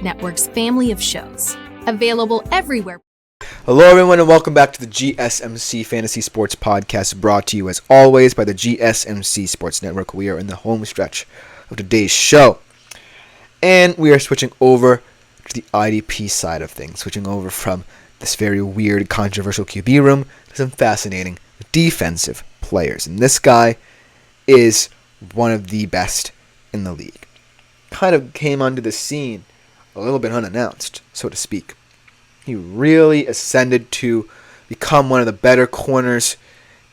Network's family of shows. Available everywhere. Hello everyone and welcome back to the GSMC Fantasy Sports Podcast, brought to you as always by the GSMC Sports Network. We are in the home stretch of today's show. And we are switching over to the IDP side of things, switching over from this very weird, controversial QB room to some fascinating defensive players. And this guy is one of the best in the league. Kind of came onto the scene a little bit unannounced, so to speak. He really ascended to become one of the better corners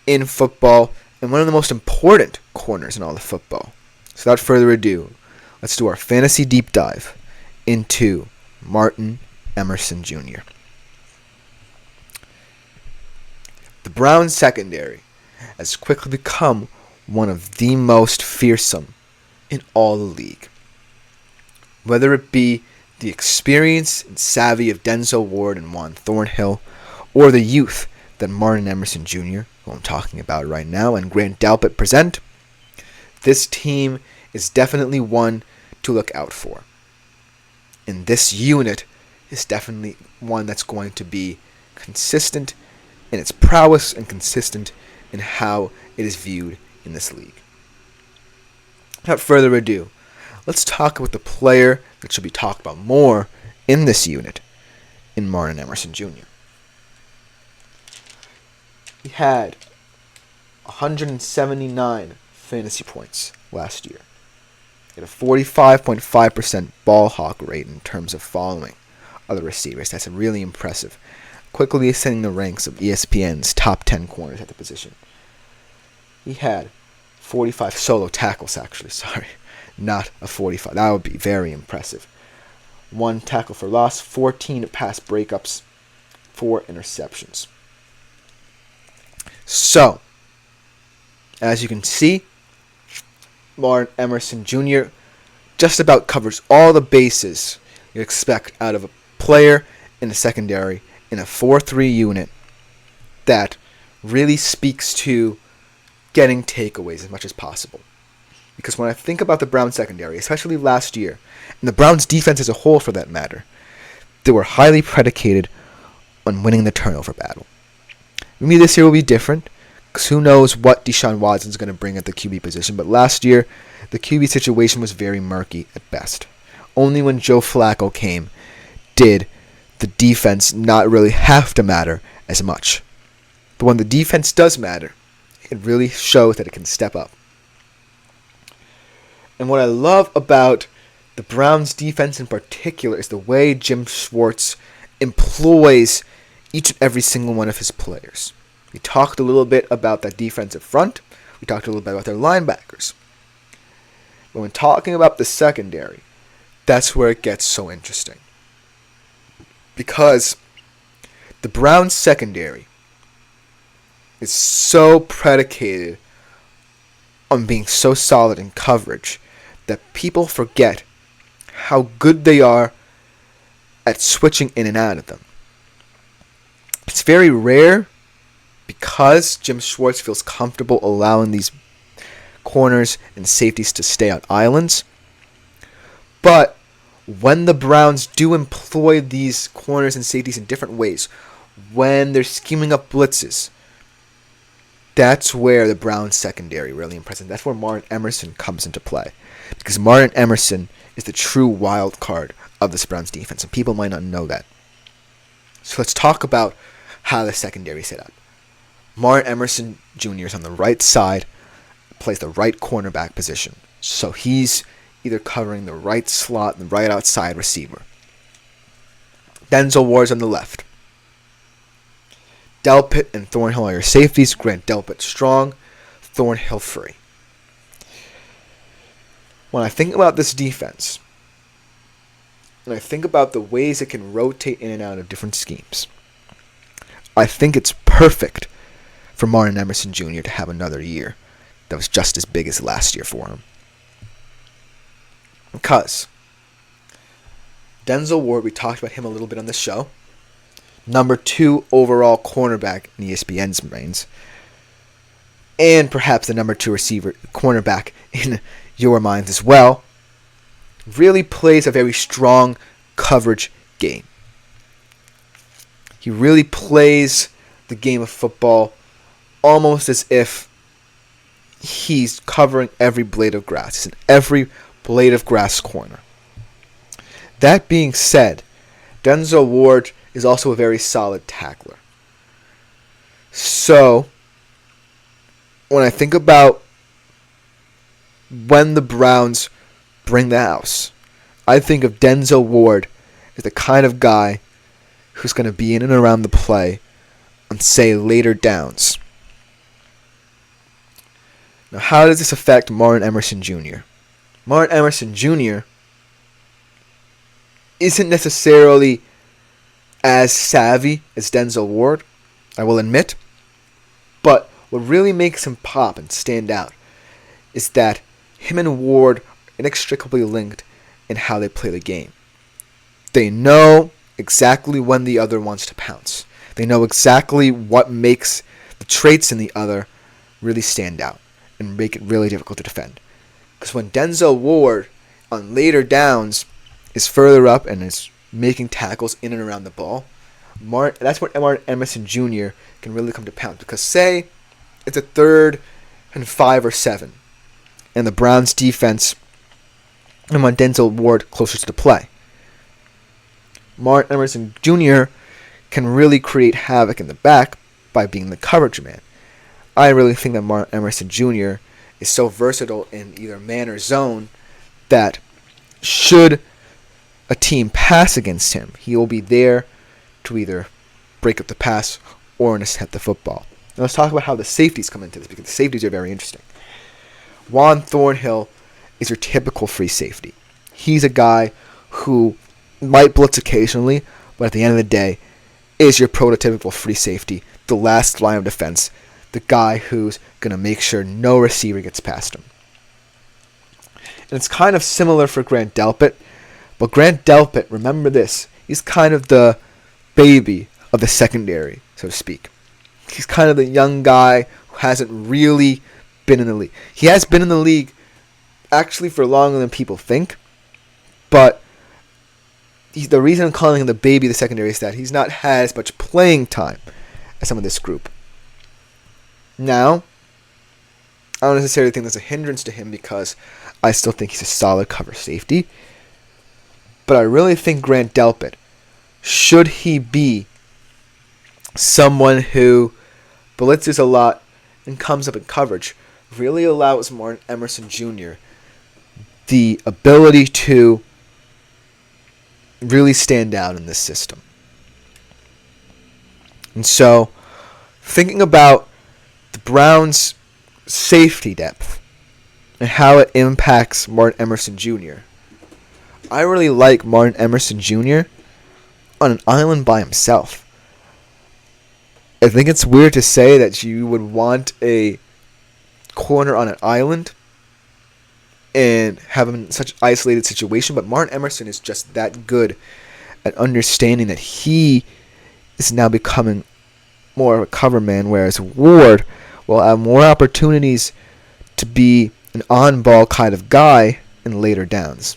in football and one of the most important corners in all of football. So without further ado, let's do our fantasy deep dive into Martin Emerson Jr. The Browns secondary has quickly become one of the most fearsome in all the league. Whether it be the experience and savvy of Denzel Ward and Juan Thornhill, or the youth that Martin Emerson Jr., who I'm talking about right now, and Grant Delpit present, this team is definitely one to look out for. And this unit is definitely one that's going to be consistent in its prowess and consistent in how it is viewed in this league. Without further ado, let's talk about the player that should be talked about more in this unit, in Martin Emerson Jr. He had 179 fantasy points last year. He had a 45.5% ball hawk rate in terms of following other receivers. That's really impressive. Quickly ascending the ranks of ESPN's top 10 corners at the position. He had 45 solo tackles, not a 45. That would be very impressive. 1 tackle for loss, 14 pass breakups, 4 interceptions. So, as you can see, Martin Emerson Jr. just about covers all the bases you expect out of a player in the secondary in a 4-3 unit that really speaks to getting takeaways as much as possible. Because when I think about the Browns secondary, especially last year, and the Browns defense as a whole for that matter, they were highly predicated on winning the turnover battle. Maybe this year will be different, because who knows what Deshaun Watson's going to bring at the QB position. But last year, the QB situation was very murky at best. Only when Joe Flacco came did the defense not really have to matter as much. But when the defense does matter, it really shows that it can step up. And what I love about the Browns defense in particular is the way Jim Schwartz employs each and every single one of his players. We talked a little bit about that defensive front. We talked a little bit about their linebackers. But when talking about the secondary, that's where it gets so interesting. Because the Browns secondary is so predicated on being so solid in coverage that people forget how good they are at switching in and out of them. It's very rare because Jim Schwartz feels comfortable allowing these corners and safeties to stay on islands. But when the Browns do employ these corners and safeties in different ways, when they're scheming up blitzes, that's where the Browns secondary really impresses. That's where Martin Emerson comes into play. Because Martin Emerson is the true wild card of this Browns defense, and people might not know that. So let's talk about how the secondary is set up. Martin Emerson Jr. is on the right side, plays the right cornerback position. So he's either covering the right slot and the right outside receiver. Denzel Ward's on the left. Delpit and Thornhill are your safeties. Grant Delpit strong, Thornhill free. When I think about this defense, and I think about the ways it can rotate in and out of different schemes, I think it's perfect for Martin Emerson Jr. to have another year that was just as big as last year for him. Because Denzel Ward, we talked about him a little bit on this show, number 2 overall cornerback in ESPN's brains, and perhaps the number 2 cornerback in your minds as well, really plays a very strong coverage game. He really plays the game of football almost as if he's covering every blade of grass. He's in every blade of grass corner. That being said, Denzel Ward is also a very solid tackler. So, when I think about when the Browns bring the house, I think of Denzel Ward as the kind of guy who's going to be in and around the play on, say, later downs. Now, how does this affect Martin Emerson Jr.? Martin Emerson Jr. isn't necessarily as savvy as Denzel Ward, I will admit, but what really makes him pop and stand out is that him and Ward are inextricably linked in how they play the game. They know exactly when the other wants to pounce. They know exactly what makes the traits in the other really stand out and make it really difficult to defend. Because when Denzel Ward, on later downs, is further up and is making tackles in and around the ball, that's where Martin Emerson Jr. can really come to pounce. Because say it's a 3rd and 5 or 7, and the Browns defense and want Denzel Ward closer to the play. Martin Emerson Jr. can really create havoc in the back by being the coverage man. I really think that Martin Emerson Jr. is so versatile in either man or zone that should a team pass against him, he will be there to either break up the pass or intercept the football. Now let's talk about how the safeties come into this, because the safeties are very interesting. Juan Thornhill is your typical free safety. He's a guy who might blitz occasionally, but at the end of the day is your prototypical free safety, the last line of defense, the guy who's going to make sure no receiver gets past him. And it's kind of similar for Grant Delpit, but Grant Delpit, remember this, he's kind of the baby of the secondary, so to speak. He's kind of the young guy who hasn't really been in the league. He has been in the league actually for longer than people think, but the reason I'm calling him the baby of the secondary is that he's not had as much playing time as some of this group. Now, I don't necessarily think that's a hindrance to him because I still think he's a solid cover safety. But I really think Grant Delpit, should he be someone who blitzes a lot and comes up in coverage, really allows Martin Emerson Jr. the ability to really stand out in this system. And so, thinking about the Browns' safety depth and how it impacts Martin Emerson Jr., I really like Martin Emerson Jr. on an island by himself. I think it's weird to say that you would want a corner on an island and have him in such an isolated situation, but Martin Emerson is just that good at understanding that he is now becoming more of a cover man, whereas Ward will have more opportunities to be an on-ball kind of guy in later downs.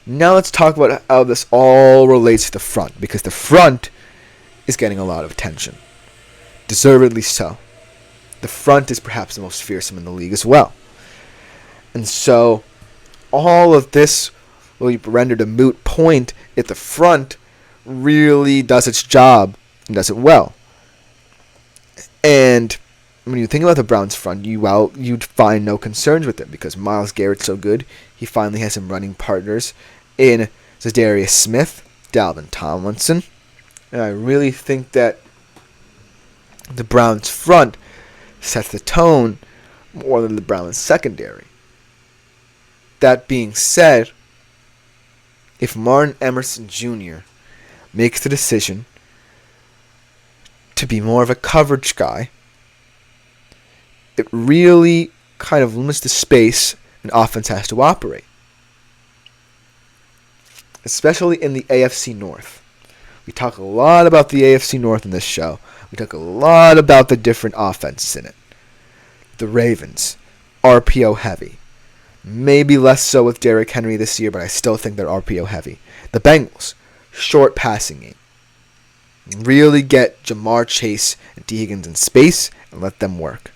Now let's talk about how this all relates to the front, because the front is getting a lot of attention. Deservedly so. The front is perhaps the most fearsome in the league as well. And so, all of this will be rendered a moot point if the front really does its job and does it well. And when you think about the Browns front, you'd find no concerns with it because Myles Garrett's so good. He finally has some running partners in Zadarius Smith, Dalvin Tomlinson. And I really think that the Browns front sets the tone more than the Browns secondary. That being said, if Martin Emerson Jr. makes the decision to be more of a coverage guy, it really kind of limits the space an offense has to operate. Especially in the AFC North. We talk a lot about the AFC North in this show. We talk a lot about the different offenses in it. The Ravens, RPO heavy. Maybe less so with Derrick Henry this year, but I still think they're RPO heavy. The Bengals, short passing game. Really get Jamar Chase and T. Higgins in space and let them work.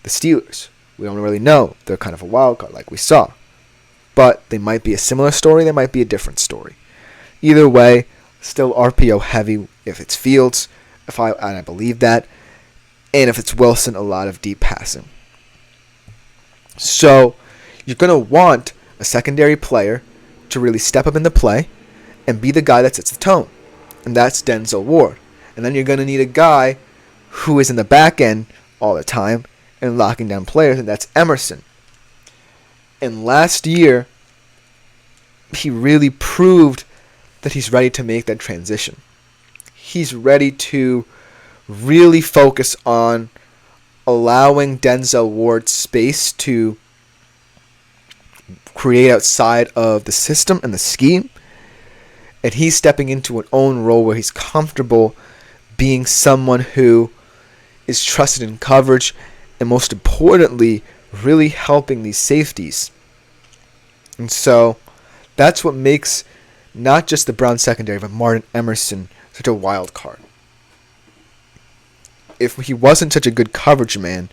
The Steelers, we don't really know. They're kind of a wild card like we saw. But they might be a similar story, they might be a different story. Either way, still RPO heavy if it's Fields, and I believe that. And if it's Wilson, a lot of deep passing. So you're going to want a secondary player to really step up in the play and be the guy that sets the tone. And that's Denzel Ward. And then you're going to need a guy who is in the back end all the time and locking down players, and that's Emerson. And last year, he really proved that he's ready to make that transition. He's ready to really focus on allowing Denzel Ward space to create outside of the system and the scheme. And he's stepping into an own role where he's comfortable being someone who is trusted in coverage and, most importantly, really helping these safeties. And so that's what makes not just the Browns secondary, but Martin Emerson such a wild card. If he wasn't such a good coverage man,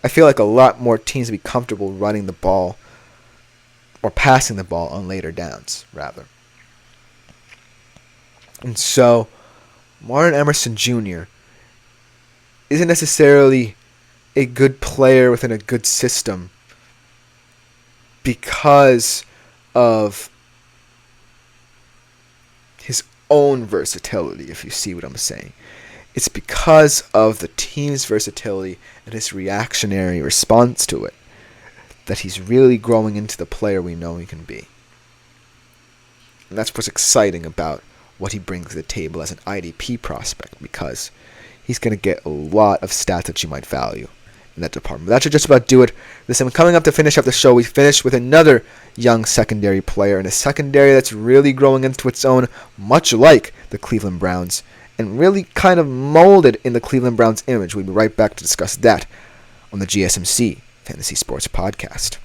I feel like a lot more teams would be comfortable running the ball or passing the ball on later downs, rather. And so, Martin Emerson Jr. isn't necessarily a good player within a good system because of his own versatility, if you see what I'm saying. It's because of the team's versatility and his reactionary response to it that he's really growing into the player we know he can be. And that's what's exciting about what he brings to the table as an IDP prospect, because he's going to get a lot of stats that you might value in that department. But that should just about do it. Listen, coming up to finish up the show, we finish with another young secondary player, and a secondary that's really growing into its own, much like the Cleveland Browns, and really kind of molded in the Cleveland Browns image. We'll be right back to discuss that on the GSMC Fantasy Sports Podcast.